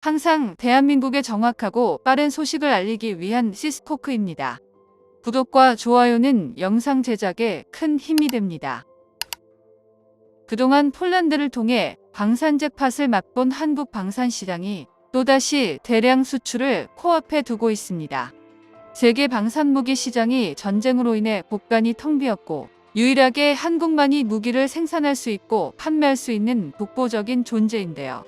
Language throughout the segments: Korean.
항상 대한민국의 정확하고 빠른 소식을 알리기 위한 시스코크입니다. 구독과 좋아요는 영상 제작에 큰 힘이 됩니다. 그동안 폴란드를 통해 방산 잭팟을 맛본 한국 방산 시장이 또다시 대량 수출을 코앞에 두고 있습니다. 세계 방산 무기 시장이 전쟁으로 인해 곳간이 텅 비었고 유일하게 한국만이 무기를 생산할 수 있고 판매할 수 있는 독보적인 존재인데요.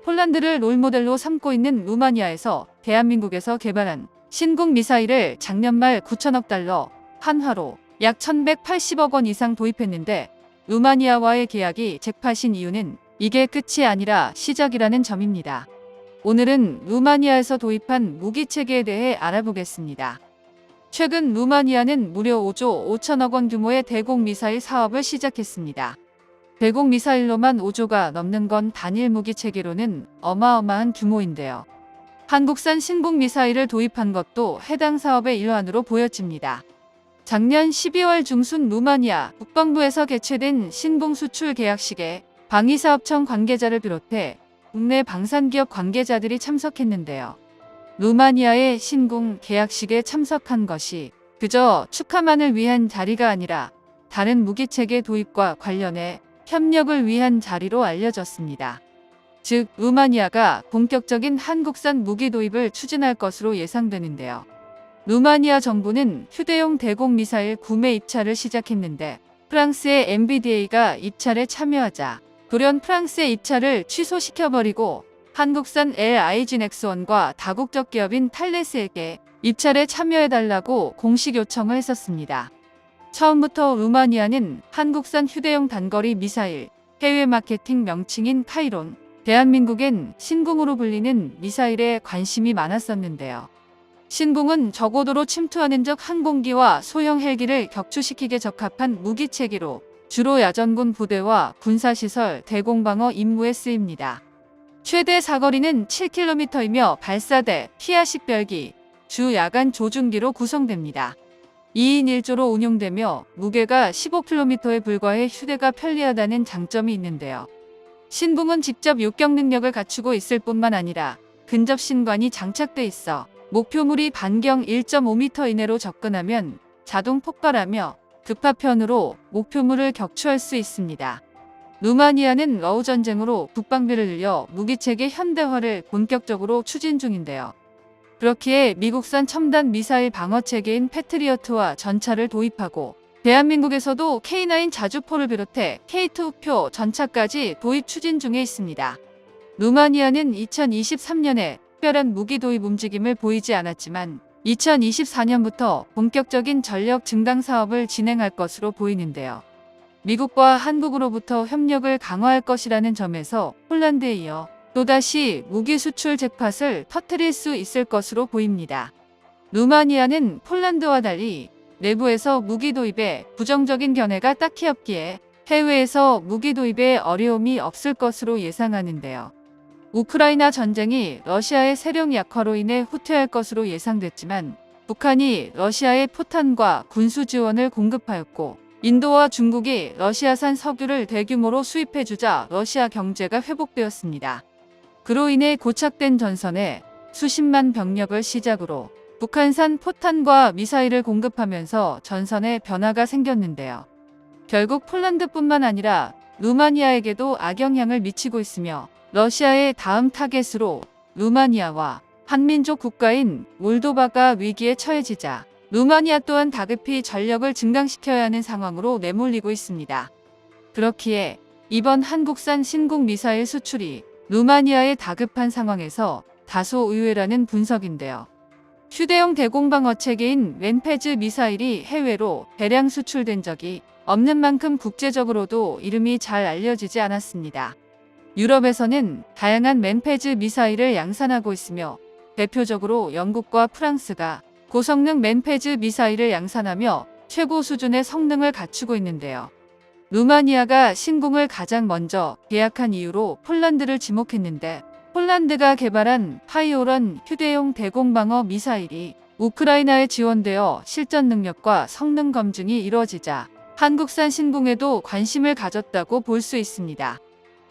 폴란드를 롤모델로 삼고 있는 루마니아에서 대한민국에서 개발한 신궁 미사일을 작년 말 9천억 달러, 한화로 약 1180억 원 이상 도입했는데 루마니아와의 계약이 잭팟인 이유는 이게 끝이 아니라 시작이라는 점입니다. 오늘은 루마니아에서 도입한 무기 체계에 대해 알아보겠습니다. 최근 루마니아는 무려 5조 5천억 원 규모의 대공 미사일 사업을 시작했습니다. 대공 미사일로만 5조가 넘는 건 단일 무기 체계로는 어마어마한 규모인데요. 한국산 신궁 미사일을 도입한 것도 해당 사업의 일환으로 보여집니다. 작년 12월 중순 루마니아 국방부에서 개최된 신궁 수출 계약식에 방위사업청 관계자를 비롯해 국내 방산기업 관계자들이 참석했는데요. 루마니아의 신궁 계약식에 참석한 것이 그저 축하만을 위한 자리가 아니라 다른 무기체계 도입과 관련해 협력을 위한 자리로 알려졌습니다. 즉, 루마니아가 본격적인 한국산 무기 도입을 추진할 것으로 예상되는데요. 루마니아 정부는 휴대용 대공 미사일 구매 입찰을 시작했는데 프랑스의 MBDA가 입찰에 참여하자 돌연 프랑스의 입찰을 취소시켜버리고 한국산 LIG 넥스원과 다국적 기업인 탈레스에게 입찰에 참여해달라고 공식 요청을 했었습니다. 처음부터 루마니아는 한국산 휴대용 단거리 미사일, 해외 마케팅 명칭인 카이론, 대한민국엔 신궁으로 불리는 미사일에 관심이 많았었는데요. 신궁은 저고도로 침투하는 적 항공기와 소형 헬기를 격추시키기에 적합한 무기체계로 주로 야전군 부대와 군사시설, 대공방어 임무에 쓰입니다. 최대 사거리는 7km이며 발사대, 피아식 별기, 주 야간 조준기로 구성됩니다. 2인 1조로 운용되며 무게가 15kg에 불과해 휴대가 편리하다는 장점이 있는데요. 신궁은 직접 요격 능력을 갖추고 있을 뿐만 아니라 근접 신관이 장착돼 있어 목표물이 반경 1.5m 이내로 접근하면 자동 폭발하며 급파편으로 목표물을 격추할 수 있습니다. 루마니아는 러우 전쟁으로 국방비를 늘려 무기체계 현대화를 본격적으로 추진 중인데요. 그렇기에 미국산 첨단 미사일 방어체계인 패트리어트와 전차를 도입하고 대한민국에서도 K9 자주포를 비롯해 K2표 전차까지 도입 추진 중에 있습니다. 루마니아는 2023년에 특별한 무기 도입 움직임을 보이지 않았지만 2024년부터 본격적인 전력 증강 사업을 진행할 것으로 보이는데요. 미국과 한국으로부터 협력을 강화할 것이라는 점에서 폴란드에 이어 또다시 무기 수출 잭팟을 터뜨릴 수 있을 것으로 보입니다. 루마니아는 폴란드와 달리 내부에서 무기 도입에 부정적인 견해가 딱히 없기에 해외에서 무기 도입에 어려움이 없을 것으로 예상하는데요. 우크라이나 전쟁이 러시아의 세력 약화로 인해 후퇴할 것으로 예상됐지만 북한이 러시아에 포탄과 군수 지원을 공급하였고 인도와 중국이 러시아산 석유를 대규모로 수입해주자 러시아 경제가 회복되었습니다. 그로 인해 고착된 전선에 수십만 병력을 시작으로 북한산 포탄과 미사일을 공급하면서 전선에 변화가 생겼는데요. 결국 폴란드뿐만 아니라 루마니아에게도 악영향을 미치고 있으며 러시아의 다음 타겟으로 루마니아와 한민족 국가인 몰도바가 위기에 처해지자 루마니아 또한 다급히 전력을 증강시켜야 하는 상황으로 내몰리고 있습니다. 그렇기에 이번 한국산 신궁 미사일 수출이 루마니아의 다급한 상황에서 다소 의외라는 분석인데요. 휴대용 대공방어 체계인 웬페즈 미사일이 해외로 대량 수출된 적이 없는 만큼 국제적으로도 이름이 잘 알려지지 않았습니다. 유럽에서는 다양한 맨페즈 미사일을 양산하고 있으며 대표적으로 영국과 프랑스가 고성능 맨페즈 미사일을 양산하며 최고 수준의 성능을 갖추고 있는데요. 루마니아가 신궁을 가장 먼저 계약한 이유로 폴란드를 지목했는데 폴란드가 개발한 파이오런 휴대용 대공방어 미사일이 우크라이나에 지원되어 실전 능력과 성능 검증이 이루어지자 한국산 신궁에도 관심을 가졌다고 볼 수 있습니다.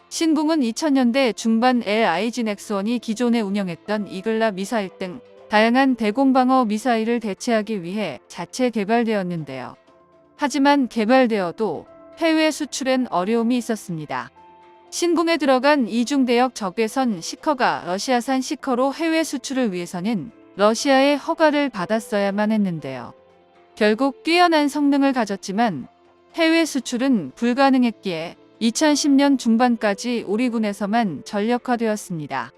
신궁은 2000년대 중반 LIG 넥스원이 기존에 운영했던 이글라 미사일 등 다양한 대공방어 미사일을 대체하기 위해 자체 개발되었는데요. 하지만 개발되어도 해외 수출엔 어려움이 있었습니다. 신궁에 들어간 이중대역 적외선 시커가 러시아산 시커로 해외 수출을 위해서는 러시아의 허가를 받았어야만 했는데요. 결국 뛰어난 성능을 가졌지만 해외 수출은 불가능했기에 2010년 중반까지 우리 군에서만 전력화되었습니다.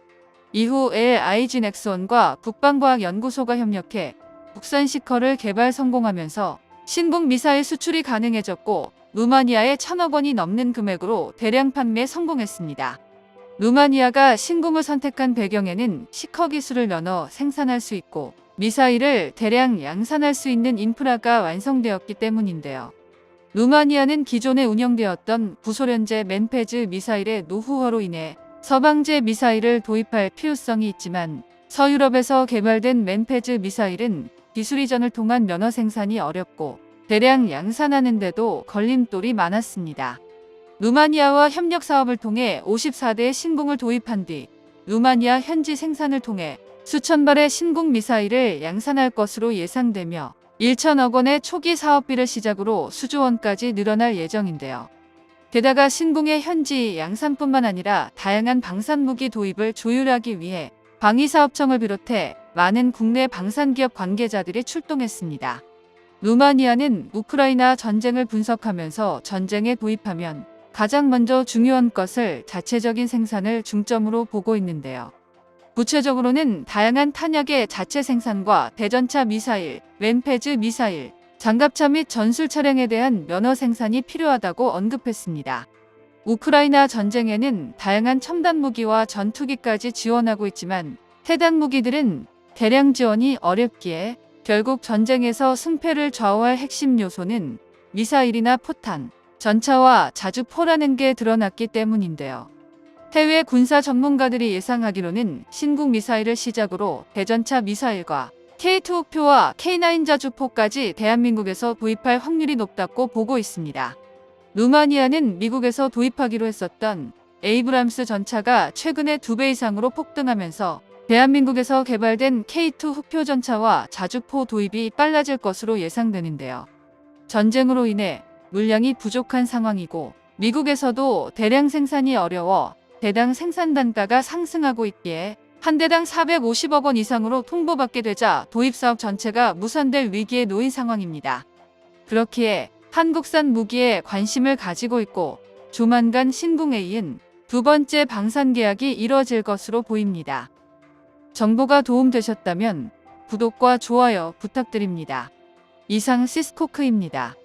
이후 LIG 넥스원과 국방과학연구소가 협력해 국산 시커를 개발 성공하면서 신궁 미사일 수출이 가능해졌고 루마니아에 1,000억 원이 넘는 금액으로 대량 판매 성공했습니다. 루마니아가 신궁을 선택한 배경에는 시커 기술을 면허 생산할 수 있고 미사일을 대량 양산할 수 있는 인프라가 완성되었기 때문인데요. 루마니아는 기존에 운영되었던 구소련제 맨페즈 미사일의 노후화로 인해 서방제 미사일을 도입할 필요성이 있지만 서유럽에서 개발된 맨페즈 미사일은 기술 이전을 통한 면허 생산이 어렵고 대량 양산하는 데도 걸림돌이 많았습니다. 루마니아와 협력 사업을 통해 54대의 신궁을 도입한 뒤 루마니아 현지 생산을 통해 수천 발의 신궁 미사일을 양산할 것으로 예상되며 1천억 원의 초기 사업비를 시작으로 수조 원까지 늘어날 예정인데요. 게다가 신궁의 현지 양산뿐만 아니라 다양한 방산무기 도입을 조율하기 위해 방위사업청을 비롯해 많은 국내 방산기업 관계자들이 출동했습니다. 루마니아는 우크라이나 전쟁을 분석하면서 전쟁에 도입하면 가장 먼저 중요한 것을 자체적인 생산을 중점으로 보고 있는데요. 구체적으로는 다양한 탄약의 자체 생산과 대전차 미사일, 맨페즈 미사일, 장갑차 및 전술 차량에 대한 면허 생산이 필요하다고 언급했습니다. 우크라이나 전쟁에는 다양한 첨단 무기와 전투기까지 지원하고 있지만 해당 무기들은 대량 지원이 어렵기에 결국 전쟁에서 승패를 좌우할 핵심 요소는 미사일이나 포탄, 전차와 자주포라는 게 드러났기 때문인데요. 해외 군사 전문가들이 예상하기로는 신궁 미사일을 시작으로 대전차 미사일과 K2 흑표와 K9 자주포까지 대한민국에서 도입할 확률이 높다고 보고 있습니다. 루마니아는 미국에서 도입하기로 했었던 에이브람스 전차가 최근에 2배 이상으로 폭등하면서 대한민국에서 개발된 K2 흑표 전차와 자주포 도입이 빨라질 것으로 예상되는데요. 전쟁으로 인해 물량이 부족한 상황이고 미국에서도 대량 생산이 어려워 대당 생산 단가가 상승하고 있기에 한 대당 450억 원 이상으로 통보받게 되자 도입사업 전체가 무산될 위기에 놓인 상황입니다. 그렇기에 한국산 무기에 관심을 가지고 있고 조만간 신궁에 이은 두 번째 방산 계약이 이뤄질 것으로 보입니다. 정보가 도움되셨다면 구독과 좋아요 부탁드립니다. 이상 시스코크입니다.